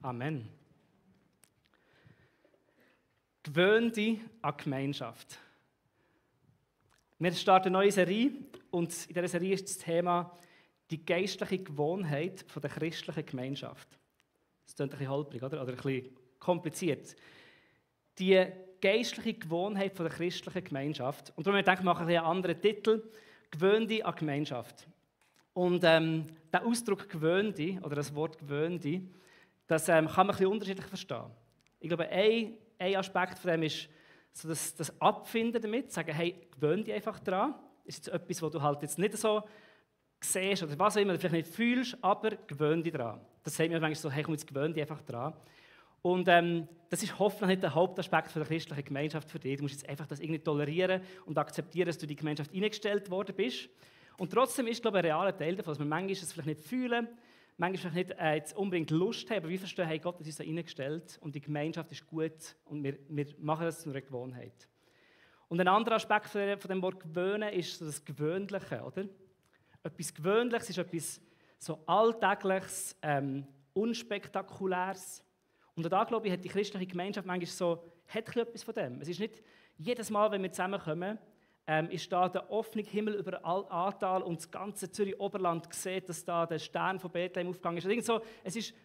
Amen. Gewöhn dich an Gemeinschaft. Wir starten eine neue Serie und in dieser Serie ist das Thema die geistliche Gewohnheit der christlichen Gemeinschaft. Das klingt ein bisschen holprig, oder ein bisschen kompliziert. Die geistliche Gewohnheit der christlichen Gemeinschaft. Und darum denke ich, mache ich einen anderen Titel. Gewöhn dich an Gemeinschaft. Und der Ausdruck gewöhn dich, oder das Wort gewöhn dich, das kann man ein bisschen unterschiedlich verstehen. Ich glaube, ein Aspekt von dem ist so das Abfinden damit, sagen, hey, gewöhn dich einfach dran. Das ist jetzt etwas, was du halt jetzt nicht so siehst oder was auch immer, vielleicht nicht fühlst, aber gewöhn dich dran. Das sagt mir manchmal so, hey, komm, jetzt gewöhn dich einfach dran. Und das ist hoffentlich nicht der Hauptaspekt der christlichen Gemeinschaft für dich. Du musst jetzt einfach das irgendwie tolerieren und akzeptieren, dass du in die Gemeinschaft eingestellt worden bist. Und trotzdem ist, glaube ich, ein realer Teil davon, dass wir manchmal es vielleicht nicht fühlen, manchmal vielleicht nicht jetzt unbedingt Lust haben, aber wir verstehen, hey, Gott hat uns da eingestellt und die Gemeinschaft ist gut und wir machen das zu einer Gewohnheit. Und ein anderer Aspekt von dem Wort gewöhnen ist so das Gewöhnliche, oder? Etwas Gewöhnliches ist etwas so Alltägliches, Unspektakuläres. Und da, glaube ich, hat die christliche Gemeinschaft manchmal so, hat etwas von dem. Es ist nicht jedes Mal, wenn wir zusammenkommen, ist da der offene Himmel über Ahrtal und das ganze Zürich-Oberland sieht, dass da der Stern von Bethlehem aufgegangen ist. Also es ist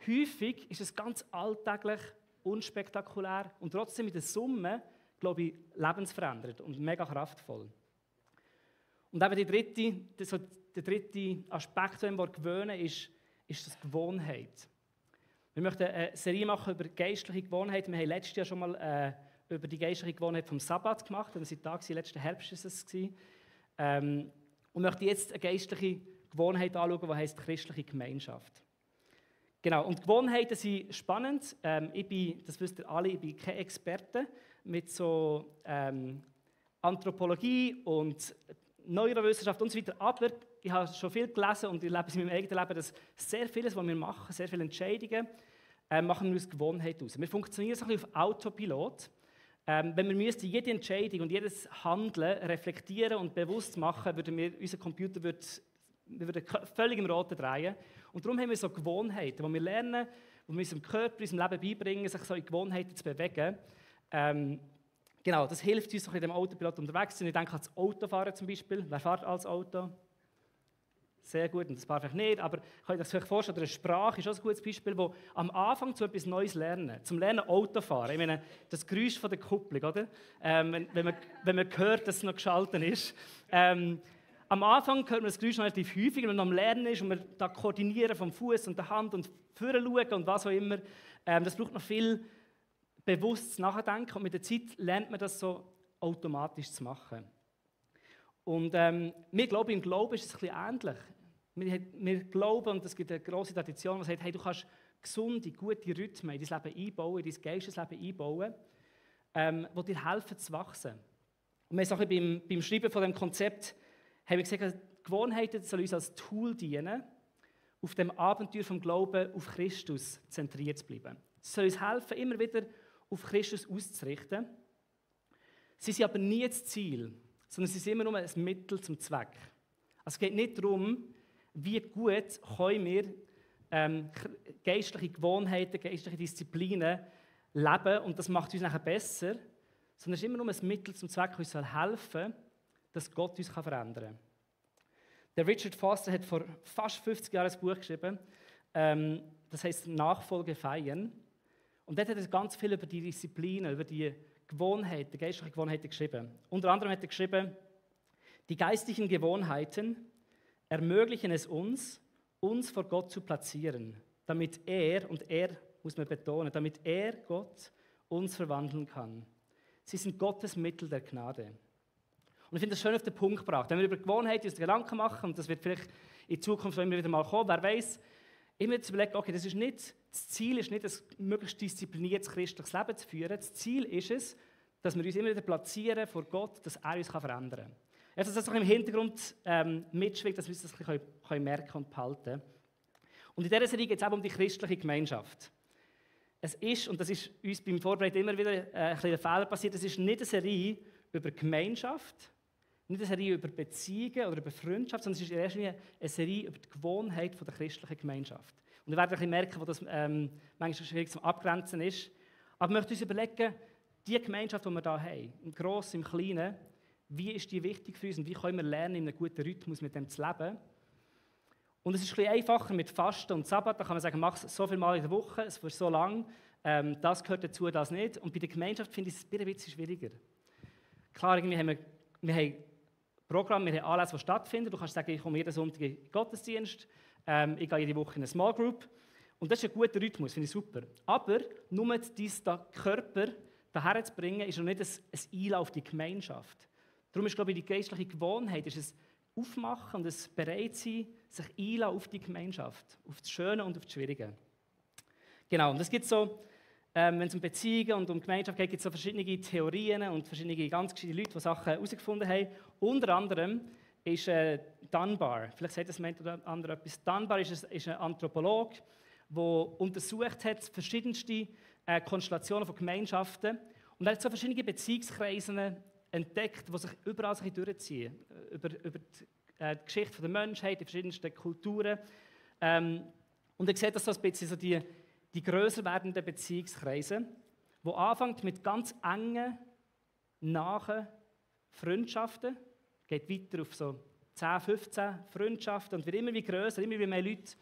häufig ist es ganz alltäglich, unspektakulär und trotzdem in der Summe, glaube ich, lebensverändernd und mega kraftvoll. Und eben der dritte Aspekt, den wir gewöhnen, ist das Gewohnheit. Wir möchten eine Serie machen über geistliche Gewohnheiten. Wir haben letztes Jahr schon mal über die geistliche Gewohnheit vom Sabbat gemacht. Wir waren da, letzten Herbst war es. Und möchte jetzt eine geistliche Gewohnheit anschauen, die heisst christliche Gemeinschaft. Genau, und Gewohnheiten sind spannend. Das wisst ihr alle, ich bin kein Experte mit so Anthropologie und Neurowissenschaft und so weiter. Aber ich habe schon viel gelesen und ich lebe es in meinem eigenen Leben, dass sehr vieles, was wir machen, sehr viele Entscheidungen, machen wir aus Gewohnheit aus. Wir funktionieren so ein bisschen auf Autopilot. Wenn wir jede Entscheidung und jedes Handeln reflektieren und bewusst machen, unser Computer würde völlig im Roten drehen. Und darum haben wir so Gewohnheiten, die wir lernen, die wir unserem Körper, unserem Leben beibringen, sich so in Gewohnheiten zu bewegen. Genau, das hilft uns, so in dem Autopilot unterwegs zu sein. Ich denke an das Autofahren zum Beispiel. Wer fährt als Auto? Sehr gut, und das paar vielleicht nicht, aber könnt ihr euch vorstellen, eine Sprache ist auch ein gutes Beispiel, wo am Anfang zu etwas Neues lernen, zum Lernen Autofahren. Ich meine, das Geräusch von der Kupplung, oder? Wenn man hört, dass es noch geschaltet ist. Am Anfang hört man das Geräusch noch relativ häufig, wenn man am Lernen ist und man da koordinieren vom Fuß und der Hand und vorne schauen und was auch immer. Das braucht noch viel bewusstes Nachdenken und mit der Zeit lernt man das so automatisch zu machen. Und wir glauben, im Glauben ist es ein bisschen ähnlich. Wir glauben, und es gibt eine grosse Tradition, die sagt, hey, du kannst gesunde, gute Rhythmen in dein Leben einbauen, in dein Geistesleben einbauen, die dir helfen zu wachsen. Und wir haben beim Schreiben von diesem Konzept haben wir gesagt, Gewohnheiten sollen uns als Tool dienen, auf dem Abenteuer vom Glauben auf Christus zentriert zu bleiben. Es soll uns helfen, immer wieder auf Christus auszurichten. Sie sind aber nie das Ziel, sondern sie sind immer nur ein Mittel zum Zweck. Also es geht nicht darum, wie gut können wir geistliche Gewohnheiten, geistliche Disziplinen leben und das macht uns nachher besser, sondern es ist immer nur ein Mittel zum Zweck, uns soll helfen, dass Gott uns verändern kann. Der Richard Foster hat vor fast 50 Jahren ein Buch geschrieben, das heisst Nachfolge feiern. Und dort hat er ganz viel über die Disziplinen, über die Gewohnheiten, geistliche Gewohnheiten geschrieben. Unter anderem hat er geschrieben, die geistlichen Gewohnheiten ermöglichen es uns vor Gott zu platzieren, damit und er muss man betonen, damit er, Gott, uns verwandeln kann. Sie sind Gottes Mittel der Gnade. Und ich finde das schön auf den Punkt gebracht. Wenn wir über Gewohnheiten uns Gedanken machen, und das wird vielleicht in Zukunft immer wieder mal kommen, wer weiß, immer zu überlegen, okay, das Ziel ist nicht, ein möglichst diszipliniertes christliches Leben zu führen. Das Ziel ist es, dass wir uns immer wieder platzieren vor Gott, dass er uns verändern kann. Also, dass das auch im Hintergrund mitschwingt, dass wir uns das ein bisschen merken und behalten. Und in dieser Serie geht es auch um die christliche Gemeinschaft. Es ist, und das ist uns beim Vorbereiten immer wieder ein bisschen Fehler passiert, es ist nicht eine Serie über Gemeinschaft, nicht eine Serie über Beziehungen oder über Freundschaft, sondern es ist in erster Linie eine Serie über die Gewohnheit der christlichen Gemeinschaft. Und wir werden ein bisschen merken, wo das manchmal schwierig zum Abgrenzen ist. Aber wir möchten uns überlegen, die Gemeinschaft, die wir hier haben, im Grossen, im Kleinen, wie ist die wichtig für uns und wie können wir lernen, in einem guten Rhythmus mit dem zu leben. Und es ist ein bisschen einfacher mit Fasten und Sabbat, da kann man sagen, mach es so viel Mal in der Woche, es wird so lang, das gehört dazu, das nicht. Und bei der Gemeinschaft finde ich es ein bisschen schwieriger. Klar, irgendwie haben wir haben Programme, wir haben Anlässe, die stattfinden. Du kannst sagen, ich komme jeden Sonntag in den Gottesdienst, ich gehe jede Woche in eine Small Group. Und das ist ein guter Rhythmus, finde ich super. Aber nur deinen Körper daher zu bringen, ist noch nicht ein Einlauf auf die Gemeinschaft. Darum ist, glaube ich, die geistliche Gewohnheit, ist es Aufmachen und es Bereitsein, sich einlassen auf die Gemeinschaft, auf das Schöne und auf das Schwierige. Genau, und es gibt so, wenn es um Beziehungen und um Gemeinschaft geht, gibt es so verschiedene Theorien und verschiedene ganz verschiedene Leute, die Sachen herausgefunden haben. Unter anderem ist Dunbar, vielleicht sagt das jemand oder andere etwas. Dunbar ist ein Anthropologe, der untersucht hat verschiedenste Konstellationen von Gemeinschaften und er hat so verschiedene Beziehungskreise entdeckt, die sich überall so durchziehen, über die Geschichte der Menschheit, die verschiedensten Kulturen. Und er sieht das so ein bisschen so die grösser werdenden Beziehungskreise, die anfangen mit ganz engen, nahen Freundschaften, geht weiter auf so 10, 15 Freundschaften und wird immer wie grösser, immer wie mehr Leute, die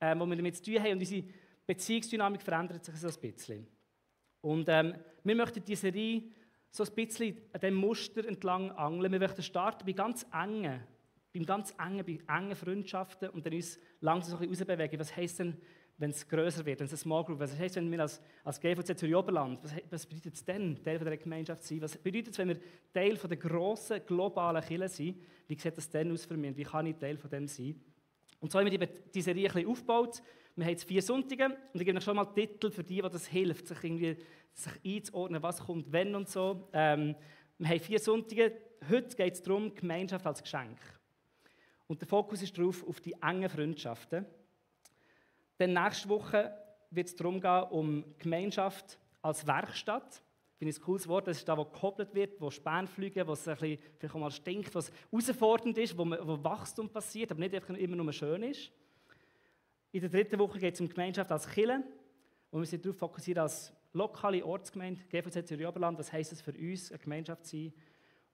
wir damit zu tun haben. Und unsere Beziehungsdynamik verändert sich so ein bisschen. Und wir möchten diese Serie so ein bisschen an diesem Muster entlang angeln. Wir möchten starten bei ganz engen Freundschaften und dann uns langsam so ein bisschen rausbewegen. Was heisst denn, wenn es grösser wird, wenn es eine Small Group, was heisst, wenn wir als GVC Zürich Oberland, was bedeutet es denn, Teil dieser Gemeinschaft zu sein? Was bedeutet es, wenn wir Teil der grossen, globalen Kirche sind? Wie sieht das denn aus für mich? Wie kann ich Teil von dem sein? Und so haben wir die Serie ein bisschen aufgebaut. Wir haben jetzt 4 Sonntage und ich gebe euch schon mal Titel für die das hilft, sich einzuordnen, was kommt, wenn und so. Wir haben 4 Sonntage. Heute geht es darum, Gemeinschaft als Geschenk. Und der Fokus ist darauf, auf die engen Freundschaften. Dann nächste Woche wird es darum gehen, um Gemeinschaft als Werkstatt. Ich finde es ein cooles Wort, das ist da, wo gekoppelt wird, wo Späne fliegen, wo es ein bisschen, vielleicht auch mal stinkt, wo es herausfordernd ist, wo Wachstum passiert, aber nicht einfach immer nur schön ist. In der 3. Woche geht es um Gemeinschaft als Kirche, wo wir sich darauf fokussieren, als lokale Ortsgemeinde, GVC Zürich Oberland, was heisst es für uns, eine Gemeinschaft zu sein.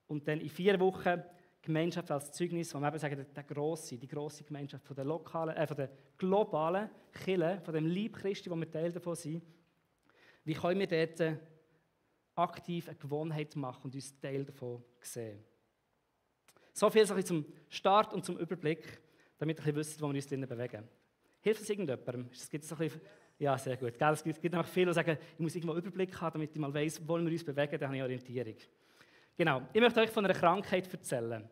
Und dann in 4 Wochen Gemeinschaft als Zeugnis, wo wir eben sagen, die grosse Gemeinschaft von der von der globalen Kirche, von dem Leib Christi, wo wir Teil davon sind. Wie können wir dort aktiv eine Gewohnheit machen und uns Teil davon sehen? So viel zum Start und zum Überblick, damit ihr wisst, wo wir uns drinnen bewegen. Hilft es irgendjemandem? Ja, sehr gut. Es gibt nämlich viele, die sagen, ich muss irgendwo einen Überblick haben, damit ich mal weiss, wo wir uns bewegen, dann habe ich Orientierung. Genau, ich möchte euch von einer Krankheit erzählen.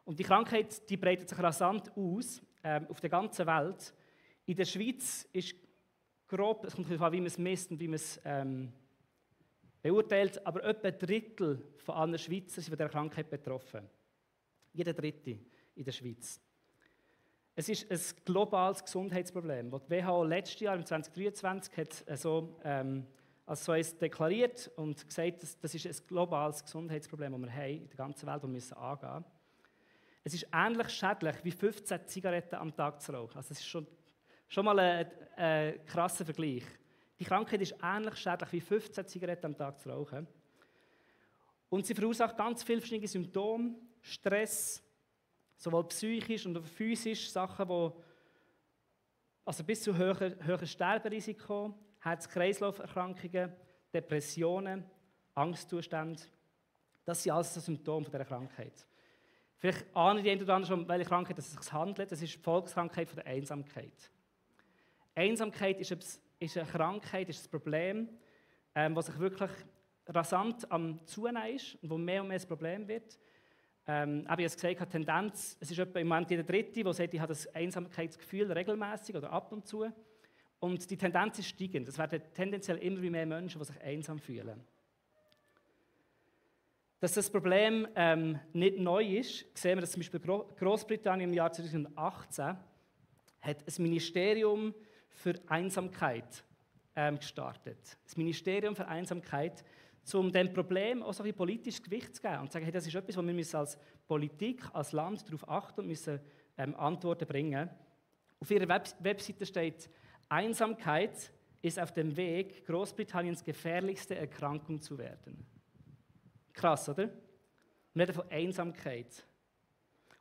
Und die Krankheit, die breitet sich rasant aus auf der ganzen Welt. In der Schweiz ist grob, es kommt darauf an, wie man es misst und wie man es beurteilt, aber etwa 1/3 von allen Schweizern sind von dieser Krankheit betroffen. Jeder Dritte in der Schweiz. Es ist ein globales Gesundheitsproblem. Das die WHO letztes Jahr, im 2023, hat als so eins deklariert und gesagt, das ist ein globales Gesundheitsproblem, das wir haben in der ganzen Welt, das wir müssen angehen müssen. Es ist ähnlich schädlich wie 15 Zigaretten am Tag zu rauchen. Also das ist schon mal ein krasser Vergleich. Die Krankheit ist ähnlich schädlich wie 15 Zigaretten am Tag zu rauchen. Und sie verursacht ganz viele verschiedene Symptome, Stress, sowohl psychisch und physisch, Sachen, also bis zu höherem Sterberisiko, Herz-Kreislauf-Erkrankungen, Depressionen, Angstzustände. Das sind alles Symptome dieser Krankheit. Vielleicht ahnen die einen oder anderen schon, welche Krankheit es sich handelt. Das ist die Volkskrankheit der Einsamkeit. Einsamkeit ist eine Krankheit, ist ein Problem, das sich wirklich rasant am Zunehmen ist und wo mehr und mehr ein Problem wird. Ich habe es gesagt, die Tendenz, es ist etwa im Moment jeder Dritte, der sagt, ich habe das Einsamkeitsgefühl regelmäßig oder ab und zu. Und die Tendenz ist steigend. Es werden tendenziell immer mehr Menschen, die sich einsam fühlen. Dass das Problem nicht neu ist, sehen wir, dass zum Beispiel Großbritannien im Jahr 2018 hat ein Ministerium für Einsamkeit gestartet. Das Ministerium für Einsamkeit, um dem Problem auch so ein politisches Gewicht zu geben und zu sagen, hey, das ist etwas, wo wir als Politik, als Land darauf achten und müssen Antworten bringen. Auf ihrer Webseite steht, Einsamkeit ist auf dem Weg, Großbritanniens gefährlichste Erkrankung zu werden. Krass, oder? Wir reden von Einsamkeit.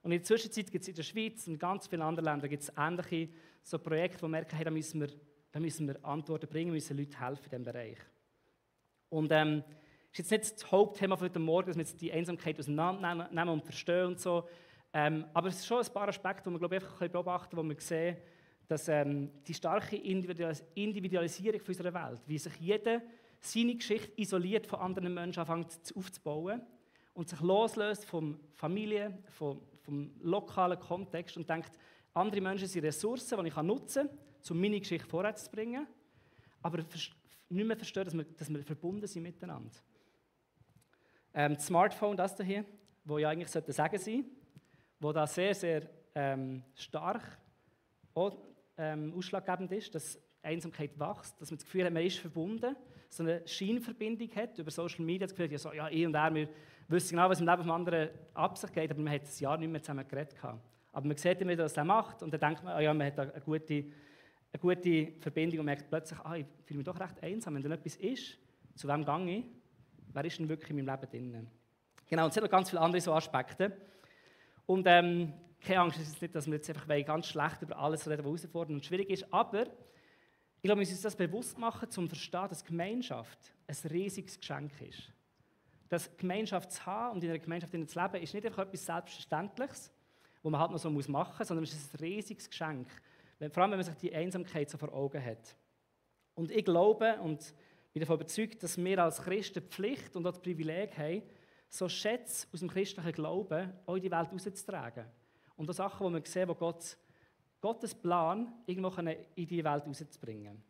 Und in der Zwischenzeit gibt es in der Schweiz und in ganz vielen anderen Ländern gibt es ähnliche so Projekte, wo wir merken, hey, da müssen wir Antworten bringen, müssen Leute helfen in diesem Bereich. Und ist jetzt nicht das Hauptthema von heute Morgen, dass wir jetzt die Einsamkeit auseinandernehmen und verstehen und so. Aber es ist schon ein paar Aspekte, die wir glaube ich, einfach beobachten können, wo wir sehen, dass die starke Individualisierung von unserer Welt, wie sich jeder seine Geschichte isoliert von anderen Menschen anfängt aufzubauen und sich loslöst von Familie, vom lokalen Kontext und denkt, andere Menschen sind Ressourcen, die ich nutzen kann, um meine Geschichte vorwärts zu bringen, aber nicht mehr verstehen, dass wir verbunden sind miteinander. Das Smartphone, das hier, das ja eigentlich sagen sollte, wo da sehr, sehr stark ausschlaggebend ist, dass Einsamkeit wächst, dass man das Gefühl hat, man ist verbunden, so eine Scheinverbindung hat über Social Media, das Gefühl hat, ja, ich und er, wir wissen genau, was im Leben vom anderen ab sich geht, aber man hat ein Jahr nicht mehr zusammen geredet. Aber man sieht immer wieder, was er macht und dann denkt man, ja, man hat eine gute Verbindung und merkt plötzlich, ich fühle mich doch recht einsam. Wenn dann etwas ist, zu wem gehe ich? Wer ist denn wirklich in meinem Leben drin? Genau, und es hat noch ganz viele andere so Aspekte. Und keine Angst, es ist nicht, dass wir jetzt einfach ganz schlecht über alles reden, was herausfordernd und schwierig ist, aber ich glaube, wir müssen uns das bewusst machen, um zu verstehen, dass Gemeinschaft ein riesiges Geschenk ist. Dass Gemeinschaft zu haben und in einer Gemeinschaft zu leben, ist nicht einfach etwas Selbstverständliches, was man halt noch so machen muss, sondern es ist ein riesiges Geschenk. Vor allem, wenn man sich die Einsamkeit so vor Augen hat. Und ich glaube und bin davon überzeugt, dass wir als Christen die Pflicht und auch das Privileg haben, so Schätze aus dem christlichen Glauben auch in die Welt rauszutragen. Und auch Sachen, die wir sehen, wo Gottes Plan irgendwo in die Welt rauszubringen.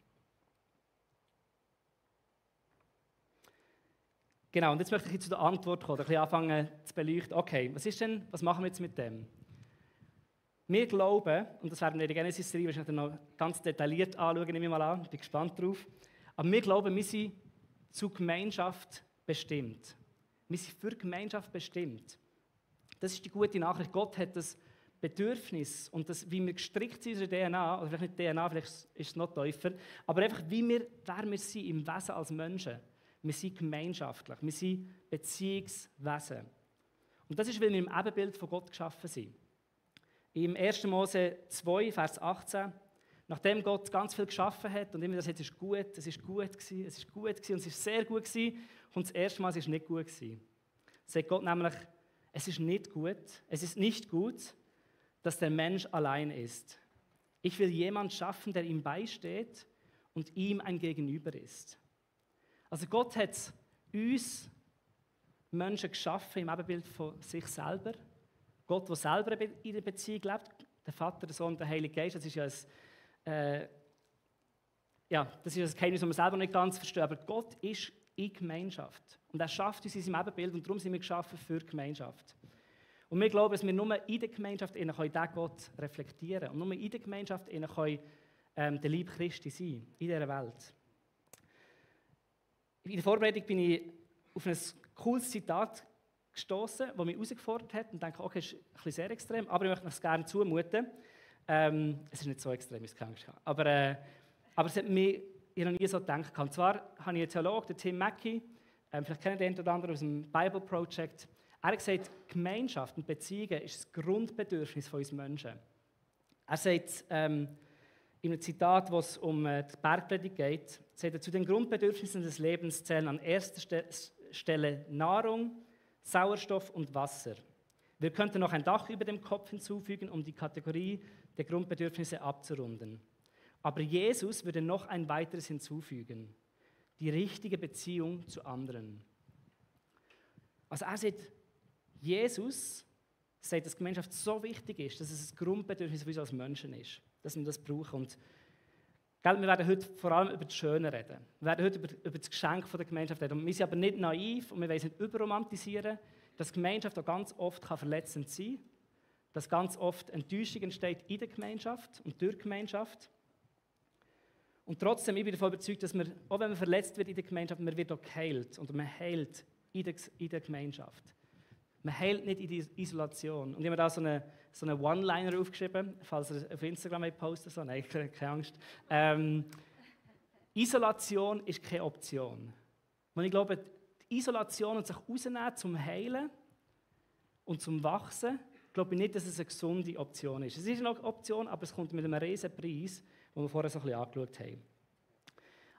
Genau, und jetzt möchte ich zu der Antwort kommen, ein bisschen anfangen zu beleuchten. Okay, was machen wir jetzt mit dem? Wir glauben, und das werden wir in der Genesis-Serie wahrscheinlich noch ganz detailliert anschauen, nehme ich mal an, ich bin gespannt drauf, aber wir glauben, wir sind zur Gemeinschaft bestimmt. Wir sind für Gemeinschaft bestimmt. Das ist die gute Nachricht. Gott hat das Bedürfnis und das, wie wir gestrickt sind in unserer DNA, oder vielleicht nicht DNA, vielleicht ist es noch tiefer, aber einfach wer wir sind im Wesen als Menschen. Wir sind gemeinschaftlich, wir sind Beziehungswesen. Und das ist, weil wir im Ebenbild von Gott geschaffen sind. Im 1. Mose 2, Vers 18, nachdem Gott ganz viel geschaffen hat und immer das hat, es ist gut gewesen und es ist sehr gut gewesen, und das erste Mal, es ist nicht gut gewesen. Sagt Gott nämlich, es ist nicht gut, dass der Mensch allein ist. Ich will jemanden schaffen, der ihm beisteht und ihm ein Gegenüber ist. Also Gott hat uns Menschen geschaffen im Ebenbild von sich selber. Gott, der selber in der Beziehung lebt, der Vater, der Sohn und der Heilige Geist, das ist ja ein Geheimnis, das wir selber nicht ganz verstehen, aber Gott ist in Gemeinschaft. Und er schafft uns in seinem Ebenbild und darum sind wir geschaffen für Gemeinschaft. Und wir glauben, dass wir nur in der Gemeinschaft diesen Gott reflektieren können. Und nur in der Gemeinschaft können der Leib Christi sein, in dieser Welt. In der Vorbereitung bin ich auf ein cooles Zitat gestoßen, das mich herausgefordert hat und dachte, okay, das ist ein bisschen sehr extrem, aber ich möchte es gerne zumuten. Es ist nicht so extrem, wie ich es gedacht habe. Aber es hat mich ich noch nie so gedacht. Und zwar habe ich einen Theologen, den Tim Mackie, vielleicht kennen den oder anderen aus dem Bible Project. Er hat gesagt, Gemeinschaft und Beziehungen ist das Grundbedürfnis von uns Menschen. Er sagt in einem Zitat, wo es um die Bergpredigt geht, sagt er, zu den Grundbedürfnissen des Lebens zählen an erster Stelle Nahrung, Sauerstoff und Wasser. Wir könnten noch ein Dach über dem Kopf hinzufügen, um die Kategorie der Grundbedürfnisse abzurunden. Aber Jesus würde noch ein weiteres hinzufügen, die richtige Beziehung zu anderen. Also er sagt, Jesus sagt, dass Gemeinschaft so wichtig ist, dass es ein Grundbedürfnis für uns als Menschen ist, dass wir das brauchen. Und wir werden heute vor allem über das Schöne reden. Wir werden heute über das Geschenk der Gemeinschaft reden. Und wir sind aber nicht naiv und wir wollen es nicht überromantisieren, dass Gemeinschaft auch ganz oft verletzend sein kann, dass ganz oft Enttäuschung entsteht in der Gemeinschaft und durch die Gemeinschaft. Und trotzdem, ich bin davon überzeugt, dass man, auch wenn man verletzt wird in der Gemeinschaft, man wird auch geheilt und man heilt in der Gemeinschaft. Man heilt nicht in die Isolation. Und ich habe mir da so einen One-Liner aufgeschrieben, falls ihr auf Instagram posten so. Nein, keine Angst. Isolation ist keine Option. Und ich glaube, die Isolation und sich rausnehmen zum Heilen und zum Wachsen, glaube ich nicht, dass es eine gesunde Option ist. Es ist eine Option, aber es kommt mit einem riesen Preis, den wir vorher so ein bisschen angeschaut haben.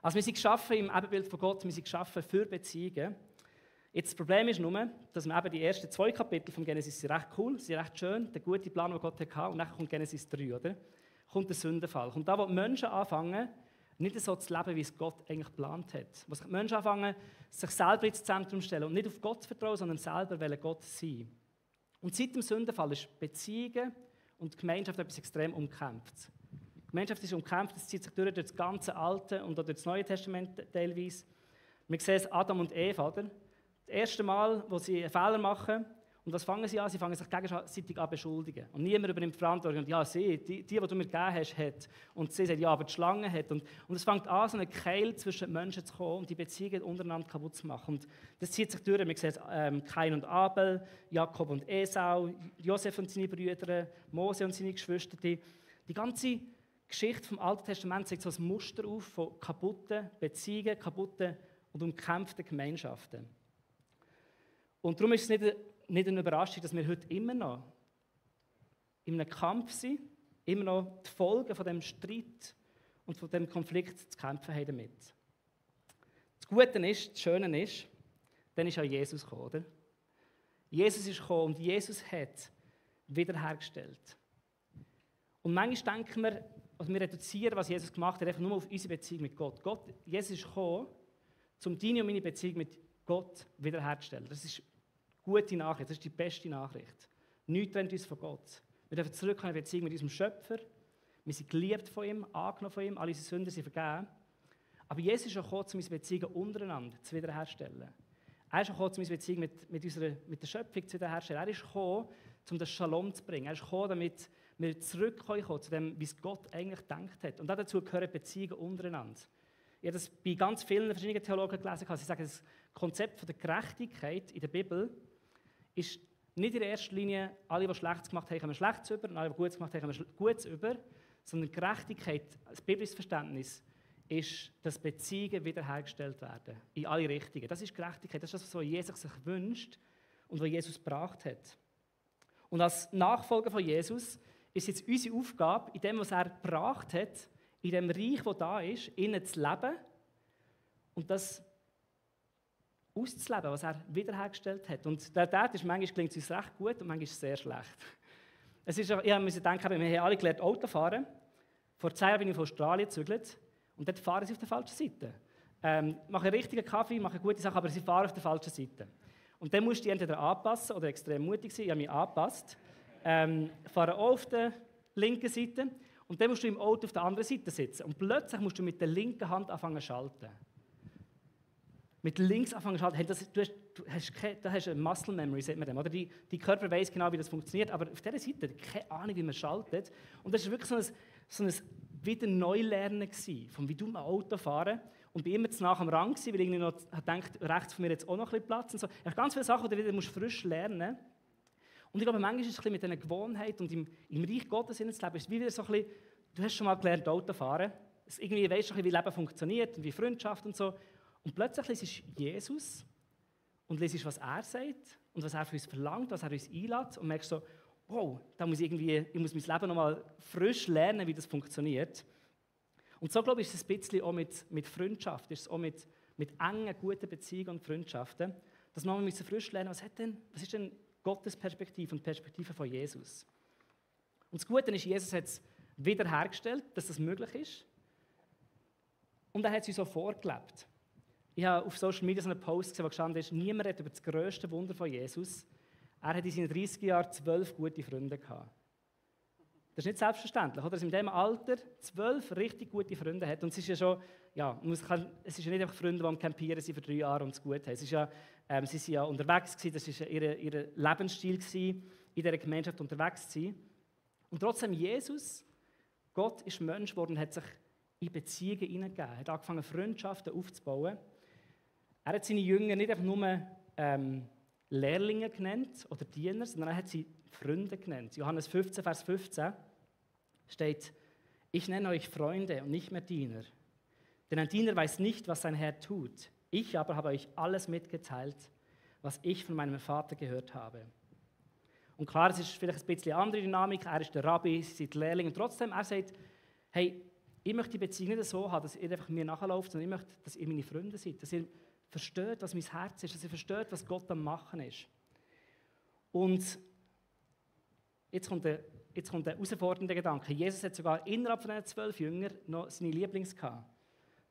Also wir sind geschaffen im Ebenbild von Gott, wir sind geschaffen für Beziehungen. Jetzt das Problem ist nur, dass wir eben die ersten 2 Kapitel von Genesis sind recht cool, sind recht schön, der gute Plan, den Gott hatte, und dann kommt Genesis 3, oder? Kommt der Sündenfall. Und da, wo die Menschen anfangen, nicht so zu leben, wie es Gott eigentlich geplant hat. Wo die Menschen anfangen, sich selber ins Zentrum zu stellen und nicht auf Gott zu vertrauen, sondern selber Gott sein. Und seit dem Sündenfall ist Beziehungen und Gemeinschaft etwas extrem umkämpft. Die Gemeinschaft ist umkämpft, es zieht sich durch das ganze Alte und auch durch das Neue Testament teilweise. Wir sehen es Adam und Eva, oder? Das erste Mal, wo sie einen Fehler machen, und was fangen sie an? Sie fangen sich gegenseitig an beschuldigen. Und niemand übernimmt die Verantwortung. Und ja, die du mir gegeben hast, hat. Und sie sagt, ja, aber die Schlange hat. Und es fängt an, so einen Keil zwischen den Menschen zu kommen und die Beziehungen untereinander kaputt zu machen. Und das zieht sich durch. Wir sehen Kain und Abel, Jakob und Esau, Josef und seine Brüder, Mose und seine Geschwister. Die ganze Geschichte vom Alten Testament zeigt so ein Muster auf von kaputten Beziehungen, kaputten und umkämpften Gemeinschaften. Und darum ist es nicht eine Überraschung, dass wir heute immer noch in einem Kampf sind, immer noch die Folgen von dem Streit und von dem Konflikt zu kämpfen haben damit. Das Gute ist, das Schöne ist, dann ist auch Jesus gekommen, oder? Jesus ist gekommen und Jesus hat wiederhergestellt. Und manchmal denken wir, also wir reduzieren, was Jesus gemacht hat, einfach nur auf unsere Beziehung mit Gott. Jesus ist gekommen, um deine und meine Beziehung mit Gott wiederherzustellen. Das ist gute Nachricht, das ist die beste Nachricht. Nichts trennt uns von Gott. Wir dürfen zurück in eine Beziehung mit unserem Schöpfer. Wir sind geliebt von ihm, angenommen von ihm, alle unsere Sünden sind vergeben. Aber Jesus ist auch gekommen, um unsere Beziehungen untereinander zu wiederherstellen. Er ist auch gekommen, um unsere Beziehung mit der Schöpfung zu wiederherstellen. Er ist gekommen, um das Shalom zu bringen. Er ist gekommen, damit wir zurückkommen zu dem, wie es Gott eigentlich gedacht hat. Und dazu gehören Beziehungen untereinander. Ich habe das bei ganz vielen verschiedenen Theologen gelesen. Sie sagen, das Konzept der Gerechtigkeit in der Bibel ist nicht in erster Linie, alle, die Schlechtes gemacht haben, kommen Schlechtes über, und alle, die Gutes gemacht haben, kommen Gutes über, sondern Gerechtigkeit, das biblische Verständnis, ist, dass Beziehungen wiederhergestellt werden, in alle Richtungen. Das ist Gerechtigkeit, das ist das, was Jesus sich wünscht und was Jesus gebracht hat. Und als Nachfolger von Jesus ist jetzt unsere Aufgabe, in dem, was er gebracht hat, in dem Reich, das da ist, innen zu leben und das auszuleben, was er wiederhergestellt hat. Und der Tat ist, manchmal gelingt es uns recht gut und manchmal sehr schlecht. Ich musste denken, wir haben alle gelernt Auto fahren. Vor 10 Jahren bin ich von Australien gezügelt und dort fahren sie auf der falschen Seite. Machen einen richtigen Kaffee, machen gute Sachen, aber sie fahren auf der falschen Seite. Und dann musst du dich entweder anpassen oder extrem mutig sein. Ich habe mich angepasst. Fahre auch auf der linken Seite und dann musst du im Auto auf der anderen Seite sitzen. Und plötzlich musst du mit der linken Hand anfangen zu schalten. Mit links anfangen zu schalten. Hey, du hast eine Muscle Memory, sagt man dem, oder? Die Körper weiss genau, wie das funktioniert, aber auf dieser Seite keine Ahnung, wie man schaltet. Und das war wirklich so ein wieder Neulernen von wie du ein Auto fahren. Und bin immer zu nah am Rang gewesen, weil ich noch gedacht, rechts von mir jetzt auch noch ein bisschen Platz. Und so. Ich habe ganz viele Sachen, die du wieder frisch lernen musst. Und ich glaube, manchmal ist es ein bisschen mit dieser Gewohnheit und im Reich Gottes zu leben, ist es wie wieder so ein bisschen, du hast schon mal gelernt, Auto fahren. Irgendwie weißt du, wie Leben funktioniert und wie Freundschaft und so. Und plötzlich liest du Jesus und liest, was er sagt und was er für uns verlangt, was er uns einlädt und merkst so, wow, da muss ich muss mein Leben nochmal frisch lernen, wie das funktioniert. Und so, glaube ich, ist es ein bisschen auch mit Freundschaft, ist es auch mit engen, guten Beziehungen und Freundschaften, dass wir nochmal frisch lernen, was ist denn Gottes Perspektive und die Perspektive von Jesus. Und das Gute ist, Jesus hat es wiederhergestellt, dass das möglich ist. Und er hat es uns auch vorgelebt. Ich habe auf Social Media so einen Post gesehen, wo gestanden ist, niemand redet über das grösste Wunder von Jesus. Er hat in seinen 30 Jahren 12 gute Freunde gehabt. Das ist nicht selbstverständlich, oder? Dass in diesem Alter 12 richtig gute Freunde hat. Und es ist ja schon, ja, es ist ja nicht einfach Freunde, die am Campieren sind für 3 Jahre und es gut haben. Es ist ja, sie waren ja unterwegs gewesen, das war ja ihr Lebensstil gewesen, in dieser Gemeinschaft unterwegs zu sein. Und trotzdem Jesus, Gott ist Mensch geworden und hat sich in Beziehungen hineingegeben. Er hat angefangen, Freundschaften aufzubauen. Er hat seine Jünger nicht einfach nur Lehrlinge genannt oder Diener, sondern er hat sie Freunde genannt. Johannes 15, Vers 15 steht, ich nenne euch Freunde und nicht mehr Diener. Denn ein Diener weiß nicht, was sein Herr tut. Ich aber habe euch alles mitgeteilt, was ich von meinem Vater gehört habe. Und klar, es ist vielleicht ein bisschen eine andere Dynamik. Er ist der Rabbi, sie sind die Lehrlinge. Und trotzdem, er sagt, hey, ich möchte die Beziehung nicht so haben, dass ihr einfach mir nachlauft, sondern ich möchte, dass ihr meine Freunde seid. Dass ihr versteht, was mein Herz ist, dass ihr versteht, was Gott am Machen ist. Und jetzt kommt der herausfordernde Gedanke. Jesus hat sogar innerhalb von den 12 Jüngern noch seine Lieblings gehabt.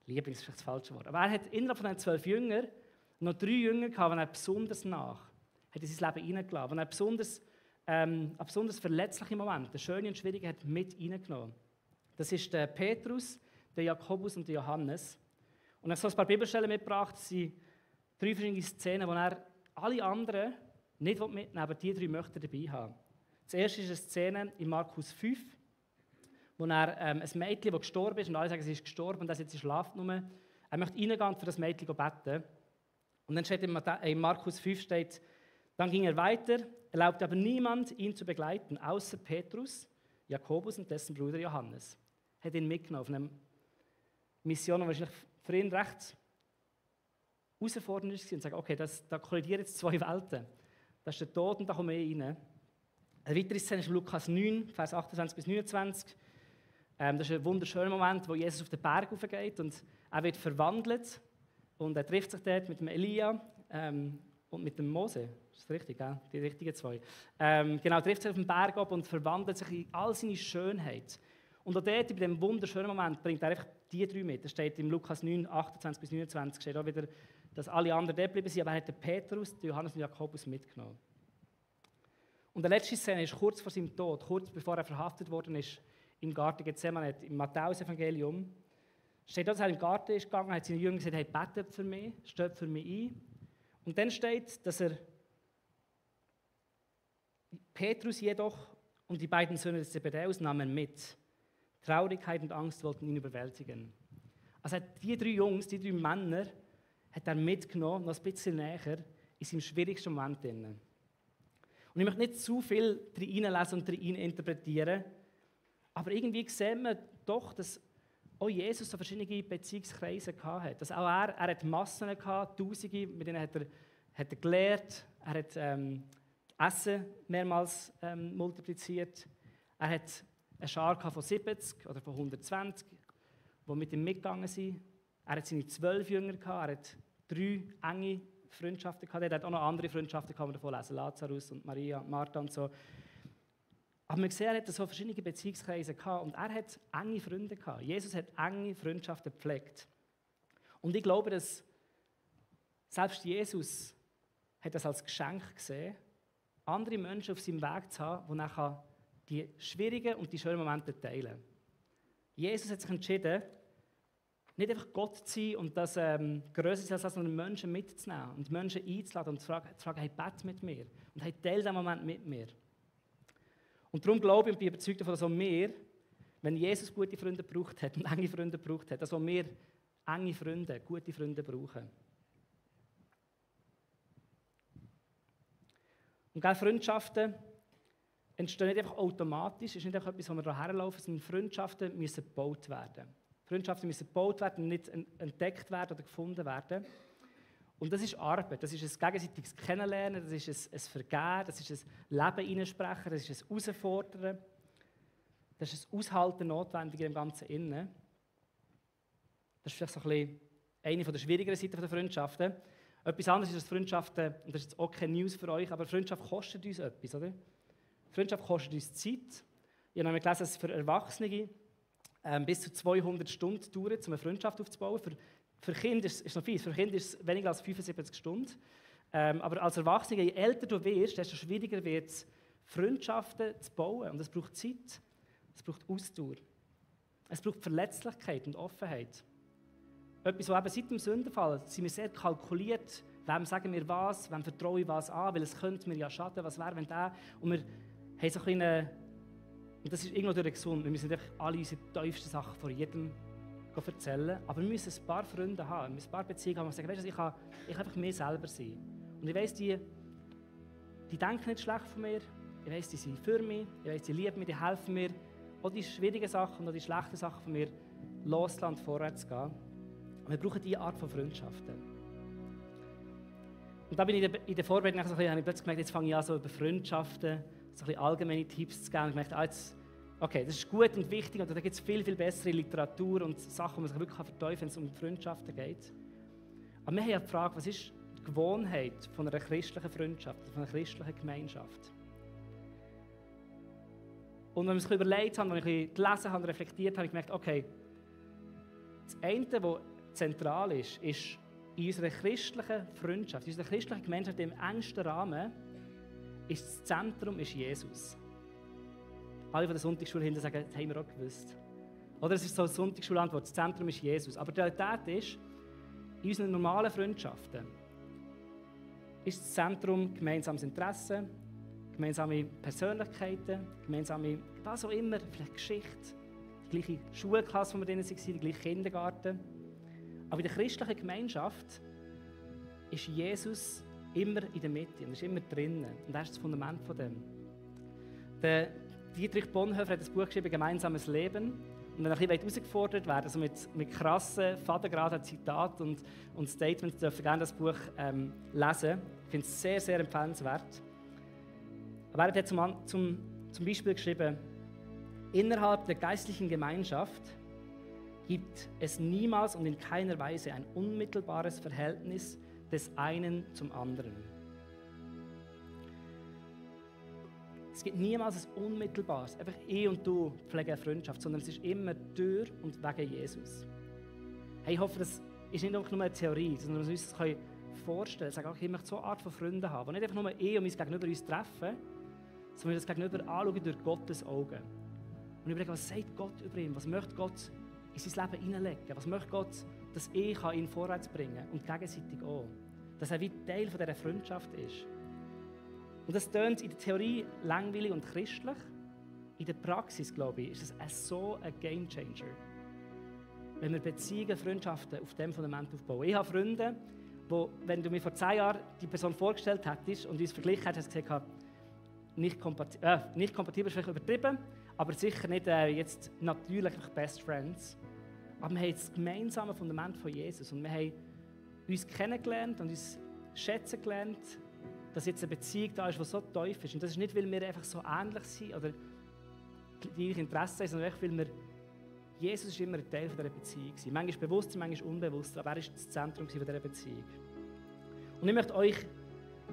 Lieblings ist vielleicht das falsche Wort. Aber er hat innerhalb von den 12 Jüngern noch 3 Jünger gehabt, die er besonders hat in sein Leben hineingelassen, die er besonders verletzliche Momente, schöne und schwierige, hat mit hineingenommen. Das ist der Petrus, der Jakobus und der Johannes. Und er hat so ein paar Bibelstellen mitgebracht. Das sind 3 verschiedene Szenen, wo er alle anderen nicht mitnehmen will, aber die 3 möchte er dabei haben. Das erste ist eine Szene in Markus 5, wo er ein Mädchen, das gestorben ist, und alle sagen, sie ist gestorben und sie schlaft nur. Er möchte reingehen und für das Mädchen beten. Und dann steht in Markus 5, steht, dann ging er weiter, erlaubte aber niemand, ihn zu begleiten, außer Petrus, Jakobus und dessen Bruder Johannes. Er hat ihn mitgenommen auf eine Mission, die wahrscheinlich für ihn recht herausfordernd war, und sagt, okay, da kollidieren jetzt 2 Welten. Da ist der Tod und da komme ich rein. Eine weitere Szene ist Lukas 9, Vers 28 bis 29. Das ist ein wunderschöner Moment, wo Jesus auf den Berg raufgeht und er wird verwandelt und er trifft sich dort mit dem Elia und mit dem Mose. Das ist richtig, gell? Die richtigen 2. Genau, trifft sich auf den Berg ab und verwandelt sich in all seine Schönheit. Und auch dort, bei diesem wunderschönen Moment, bringt er einfach die 3 mit. Das steht im Lukas 9, 28 bis 29, steht auch wieder, dass alle anderen dort geblieben sind, aber er hat den Petrus, den Johannes und Jakobus mitgenommen. Und die letzte Szene ist kurz vor seinem Tod, kurz bevor er verhaftet worden ist, im Garten Gethsemane, im Matthäus-Evangelium. Steht da, dass er im Garten ist gegangen, hat seinen Jüngern gesagt, hey, betet für mich, steht für mich ein. Und dann steht, dass er Petrus jedoch und die beiden Söhne des Zebedäus nahmen mit. Traurigkeit und Angst wollten ihn überwältigen. Also hat die 3 Jungs, die 3 Männer, hat er mitgenommen, noch ein bisschen näher, in seinem schwierigsten Moment. Und ich möchte nicht zu viel reinlesen und interpretieren, aber irgendwie sehen wir doch, dass auch Jesus so verschiedene Beziehungskreise hatte. Dass auch er hat Massen gehabt, Tausende, mit denen hat er gelehrt, er hat Essen mehrmals multipliziert, er hat eine Schar von 70 oder von 120, die mit ihm mitgegangen sind. Er hat seine 12 Jünger gehabt, er hat 3 enge Freundschaften gehabt. Er hat auch noch andere Freundschaften, kann man davon lesen, Lazarus und Maria und Martha und so. Aber man sieht, er hat so verschiedene Beziehungskreise gehabt und er hat enge Freunde gehabt. Jesus hat enge Freundschaften gepflegt. Und ich glaube, dass selbst Jesus hat das als Geschenk gesehen, andere Menschen auf seinem Weg zu haben, die er die schwierigen und die schönen Momente teilen kann. Jesus hat sich entschieden, nicht einfach Gott zu sein und das grösser zu sein, sondern Menschen mitzunehmen und Menschen einzuladen und zu fragen, hey, bete mit mir und hey, teile diesen Moment mit mir. Und darum glaube ich und bin überzeugt davon, dass auch wir, wenn Jesus gute Freunde gebraucht hat und enge Freunde gebraucht hat, dass auch wir enge Freunde, gute Freunde brauchen. Und Freundschaften entstehen nicht einfach automatisch, es ist nicht einfach etwas, wo wir da herlaufen, sondern Freundschaften müssen gebaut werden. Freundschaften müssen gebaut werden und nicht entdeckt werden oder gefunden werden. Und das ist Arbeit, das ist ein gegenseitiges Kennenlernen, das ist ein Vergehen, das ist ein Leben hineinsprechen, das ist ein Herausfordern, das ist ein Aushalten notwendig im ganzen Innen. Das ist vielleicht so ein bisschen eine der schwierigeren Seiten der Freundschaften. Etwas anderes ist, dass Freundschaften, und das ist jetzt auch keine News für euch, aber Freundschaft kostet uns etwas, oder? Freundschaft kostet uns Zeit. Ich habe gelesen, dass es für Erwachsene bis zu 200 Stunden dauert, um eine Freundschaft aufzubauen. Für Kinder ist es noch viel, für Kinder ist es weniger als 75 Stunden. Aber als Erwachsene, je älter du wirst, desto schwieriger wird es, Freundschaften zu bauen. Und es braucht Zeit, es braucht Ausdauer. Es braucht Verletzlichkeit und Offenheit. Etwas, was eben seit dem Sündenfall sind wir sehr kalkuliert, wem sagen wir was, wem vertraue ich was an, weil es könnte mir ja schaden, was wäre, wenn der... Und wir haben so ein bisschen, und das ist irgendwo durch gesund, wir müssen nicht alle unsere tiefsten Sachen vor jedem erzählen, aber wir müssen ein paar Freunde haben, wir müssen ein paar Beziehungen haben, und sagen, weißt du, ich kann einfach mir selber sein. Und ich weiss, die die denken nicht schlecht von mir. Ich weiss, die sind für mich. Ich weiss, die lieben mich, die helfen mir, auch die schwierigen Sachen und auch die schlechten Sachen von mir loszulassen und vorwärts zu gehen. Und wir brauchen diese Art von Freundschaften. Und da bin ich in der Vorbereitung habe ich plötzlich gemerkt, jetzt fange ich an, so über Freundschaften, so ein bisschen allgemeine Tipps zu geben. Und ich merkte, okay, das ist gut und wichtig und da gibt es viel, viel bessere Literatur und Sachen, die man sich wirklich verteufeln kann, wenn es um Freundschaften geht. Aber wir haben ja die Frage, was ist die Gewohnheit von einer christlichen Freundschaft, von einer christlichen Gemeinschaft? Und wenn wir uns überlegt haben, wenn ich gelesen habe und reflektiert habe, habe ich gemerkt, okay, das eine, was zentral ist in unserer christlichen Freundschaft, in unserer christlichen Gemeinschaft im engsten Rahmen, ist das Zentrum ist Jesus. Alle von der Sonntagsschule hinten sagen, das haben wir auch gewusst. Oder es ist so eine Sonntagsschulantwort, das Zentrum ist Jesus. Aber die Realität ist, in unseren normalen Freundschaften ist das Zentrum gemeinsames Interesse, gemeinsame Persönlichkeiten, gemeinsame, was auch immer, vielleicht Geschichte, die gleiche Schulklasse, wo wir drin waren, die gleiche Kindergarten. Aber in der christlichen Gemeinschaft ist Jesus immer in der Mitte und ist immer drinnen. Und das ist das Fundament von dem. Der Dietrich Bonhoeffer hat ein Buch geschrieben, «Gemeinsames Leben». Und wenn ihr ein bisschen herausgefordert werden, also mit krassen, fadengraden Zitaten und Statements, dürft ihr gerne das Buch lesen. Ich finde es sehr, sehr empfehlenswert. Aber er hat zum Beispiel geschrieben, innerhalb der geistlichen Gemeinschaft gibt es niemals und in keiner Weise ein unmittelbares Verhältnis des einen zum anderen. Es gibt niemals ein unmittelbares, einfach ich und du pflegen eine Freundschaft, sondern es ist immer durch und wegen Jesus. Hey, ich hoffe, das ist nicht einfach nur eine Theorie, sondern dass wir uns das vorstellen können. Ich möchte so eine Art von Freunden haben, die nicht einfach nur ich und mein Gegenüber uns treffen, sondern wir das Gegenüber anschauen durch Gottes Augen. Und überlegen, was sagt Gott über ihn? Was möchte Gott in sein Leben hineinlegen? Was möchte Gott, dass ich ihn vorwärts bringen kann? Und gegenseitig auch. Dass er wie Teil dieser Freundschaft ist. Und das tönt in der Theorie langweilig und christlich. In der Praxis, glaube ich, ist es so ein Gamechanger. Wenn wir Beziehungen, Freundschaften auf diesem Fundament aufbauen. Ich habe Freunde, wo, wenn du mir vor 10 Jahren die Person vorgestellt hättest und uns verglichen hättest, hast du gesagt, nicht kompatibel ist vielleicht übertrieben, aber sicher nicht jetzt natürlich Best Friends. Aber wir haben das gemeinsame Fundament von Jesus und wir haben uns kennengelernt und uns schätzen gelernt, dass jetzt eine Beziehung da ist, die so tief ist. Und das ist nicht, weil wir einfach so ähnlich sind oder die gleichen Interessen haben, sondern einfach, weil Jesus ist immer ein Teil dieser Beziehung war. Manchmal bewusst, manchmal unbewusst, aber er ist das Zentrum dieser Beziehung. Und ich möchte euch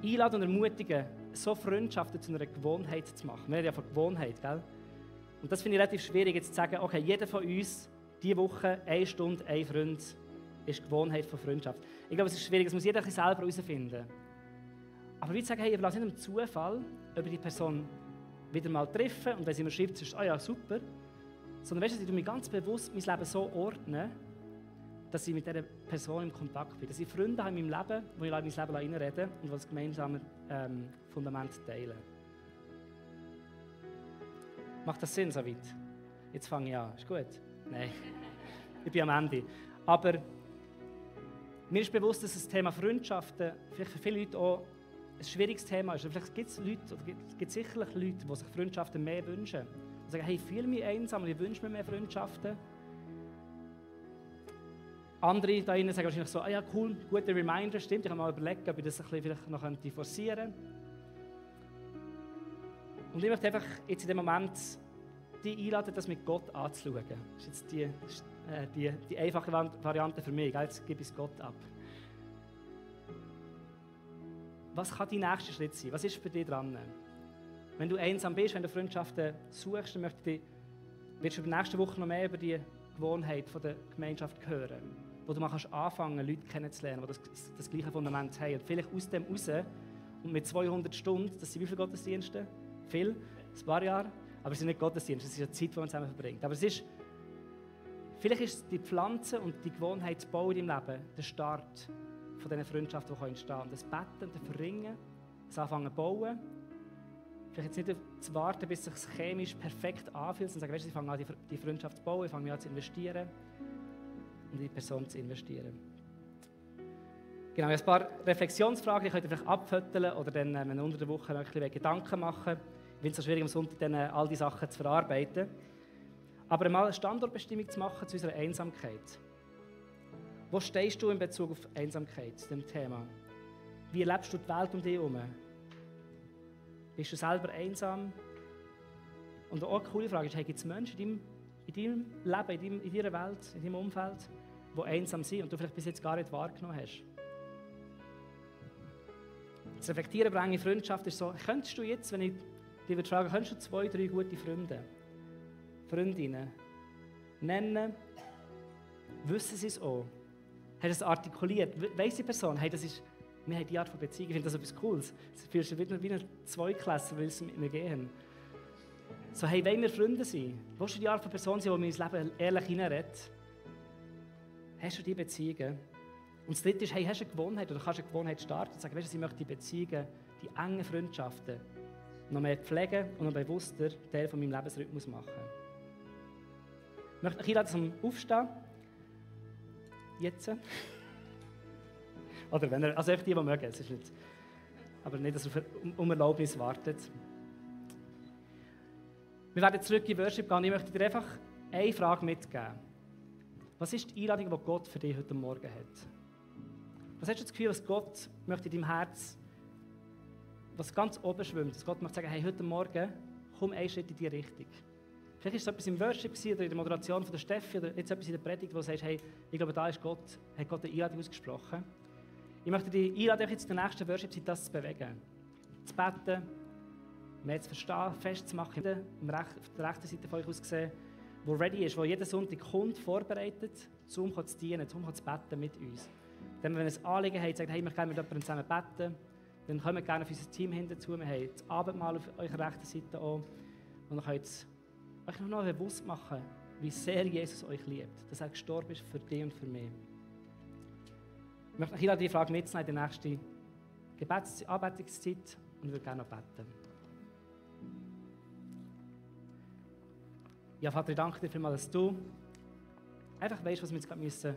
einladen und ermutigen, so Freundschaften zu einer Gewohnheit zu machen. Wir reden ja von Gewohnheit, gell? Und das finde ich relativ schwierig, jetzt zu sagen, okay, jeder von uns, diese Woche, 1 Stunde, ein Freund, ist die Gewohnheit von Freundschaft. Ich glaube, es ist schwierig, das muss jeder selber herausfinden. Aber ich würde sagen, hey, ich lasse nicht im Zufall über die Person wieder mal treffen und wenn sie mir schreibt, ist es, ja, super. Sondern weißt du, ich tue mich ganz bewusst mein Leben so ordnen, dass ich mit dieser Person in Kontakt bin. Dass ich Freunde habe in meinem Leben, die ich in mein Leben reinreden und die das gemeinsame Fundament teilen. Macht das Sinn soweit? Jetzt fange ich an. Ist gut? Nein. Ich bin am Ende. Aber mir ist bewusst, dass das Thema Freundschaften vielleicht für viele Leute auch ein schwieriges Thema ist. Vielleicht gibt es Leute, oder gibt sicherlich Leute, die sich Freundschaften mehr wünschen. Und sagen, hey, ich fühle mich einsam und ich wünsche mir mehr Freundschaften. Andere da drinnen sagen wahrscheinlich so, ja cool, guter Reminder, stimmt, ich kann mal überlegen, ob ich das ein bisschen vielleicht noch forcieren könnte. Und ich möchte einfach jetzt in dem Moment dich einladen, das mit Gott anzuschauen. Das ist jetzt die einfache Variante für mich. Jetzt gebe ich es Gott ab. Was kann dein nächster Schritt sein? Was ist für dich dran? Wenn du einsam bist, wenn du Freundschaften suchst, dann wirst du in der nächsten Woche noch mehr über die Gewohnheit der Gemeinschaft hören. Wo du mal anfangen kannst, Leute kennenzulernen, die das gleiche Fundament haben. Und vielleicht aus dem raus und mit 200 Stunden, das sind wie viele Gottesdienste? Viel, ein paar Jahre. Aber es sind nicht Gottesdienste, es ist eine Zeit, die man zusammen verbringt. Aber vielleicht ist die Pflanze und die Gewohnheit zu bauen in deinem Leben der Start von diesen Freundschaften, die entstehen können. Das Betten, das Verringen, das Anfangen zu bauen. Vielleicht jetzt nicht zu warten, bis es sich chemisch perfekt anfühlt, sondern sagen, weißt du, ich fange an, die Freundschaft zu bauen, ich fange an zu investieren und in die Person zu investieren. Genau, ein paar Reflexionsfragen, die könnt ihr vielleicht abfütteln oder dann, wenn ihr unter der Woche noch ein bisschen Gedanken machen. Ich finde es so schwierig, am Sonntag dann all die Sachen zu verarbeiten. Aber mal eine Standortbestimmung zu machen zu unserer Einsamkeit. Wo stehst du in Bezug auf Einsamkeit, zu dem Thema? Wie erlebst du die Welt um dich herum? Bist du selber einsam? Und auch eine coole Frage ist, hey, gibt es Menschen in deinem Leben, in deiner Welt, in deinem Umfeld, die einsam sind und du vielleicht bis jetzt gar nicht wahrgenommen hast? Das Reflektieren über enge Freundschaft ist so, könntest du jetzt, wenn ich dich frage, könntest du 2, 3 gute Freundinnen nennen, wissen sie es auch? Hat es artikuliert? Weiss die Person, hey, wir haben die Art von Beziehung, ich finde das etwas Cooles. Du fühlst dich wie eine Zweiklässler, weil sie mit mir gehen. So, hey, wollen wir Freunde sein? Willst du die Art von Person sein, die mir ins Leben ehrlich hineinredet? Hast du diese Beziehungen? Und das Dritte ist, hey, hast du eine Gewohnheit oder kannst du eine Gewohnheit starten und sagen, weißt du, ich möchte die Beziehungen, die engen Freundschaften noch mehr pflegen und noch bewusster Teil von meinem Lebensrhythmus machen. Ich möchte euch einladen zum Aufstehen. Jetzt. Oder wenn ihr, also einfach die mögen, es ist nicht, aber nicht, dass ihr um Erlaubnis wartet. Wir werden zurück in Worship gehen und ich möchte dir einfach eine Frage mitgeben. Was ist die Einladung, die Gott für dich heute Morgen hat? Was hast du das Gefühl, was Gott möchte in deinem Herz, was ganz oben schwimmt, dass Gott möchte sagen, hey, heute Morgen komm einen Schritt in diese Richtung. Vielleicht war es etwas im Worship oder in der Moderation von der Steffi oder jetzt etwas in der Predigt, wo du sagst, hey, ich glaube, da ist Gott, hat Gott eine Einladung ausgesprochen. Ich möchte dich einladen, jetzt in der nächsten Worship-Zeit das zu bewegen. Zu beten, mehr zu verstehen, festzumachen, auf der rechten Seite von euch aus gesehen, wo ready ist, wo jeden Sonntag kommt, vorbereitet, zu zu dienen, zu beten mit uns. Dann, wenn ihr ein Anliegen habt, sagt, hey, ich möchte gerne mit jemandem zusammen beten, dann kommt gerne auf unser Team hinzu. Wir haben das Abendmahl auf eurer rechten Seite auch. Und dann könnt ihr euch noch bewusst machen, wie sehr Jesus euch liebt, dass er gestorben ist für dich und für mich. Ich möchte euch die Frage mitnehmen in die nächste Anbetungszeit und würde gerne noch beten. Ja, Vater, ich danke dir vielmals, dass du einfach weißt, was wir jetzt gerade müssen,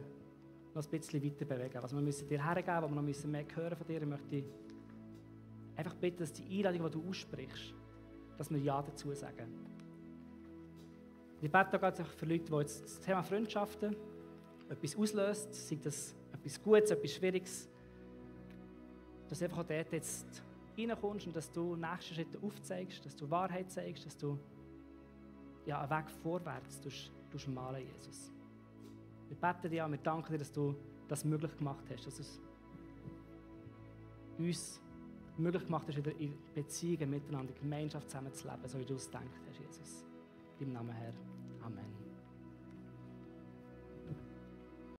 noch ein bisschen weiter bewegen, was wir müssen dir hergeben, was wir noch müssen mehr hören von dir. Ich möchte einfach bitten, dass die Einladung, die du aussprichst, dass wir Ja dazu sagen. Ich bete auch für Leute, die jetzt das Thema Freundschaften etwas auslöst, sei das etwas Gutes, etwas Schwieriges, dass du einfach auch dort jetzt reinkommst und dass du nächste Schritte aufzeigst, dass du Wahrheit zeigst, dass du einen Weg vorwärts malen, Jesus. Wir beten dir an, wir danken dir, dass du das möglich gemacht hast, dass es uns möglich gemacht hast, wieder in Beziehungen miteinander, in Gemeinschaft zusammen zu leben, so wie du es gedacht hast, Jesus. In deinem Namen, Herr.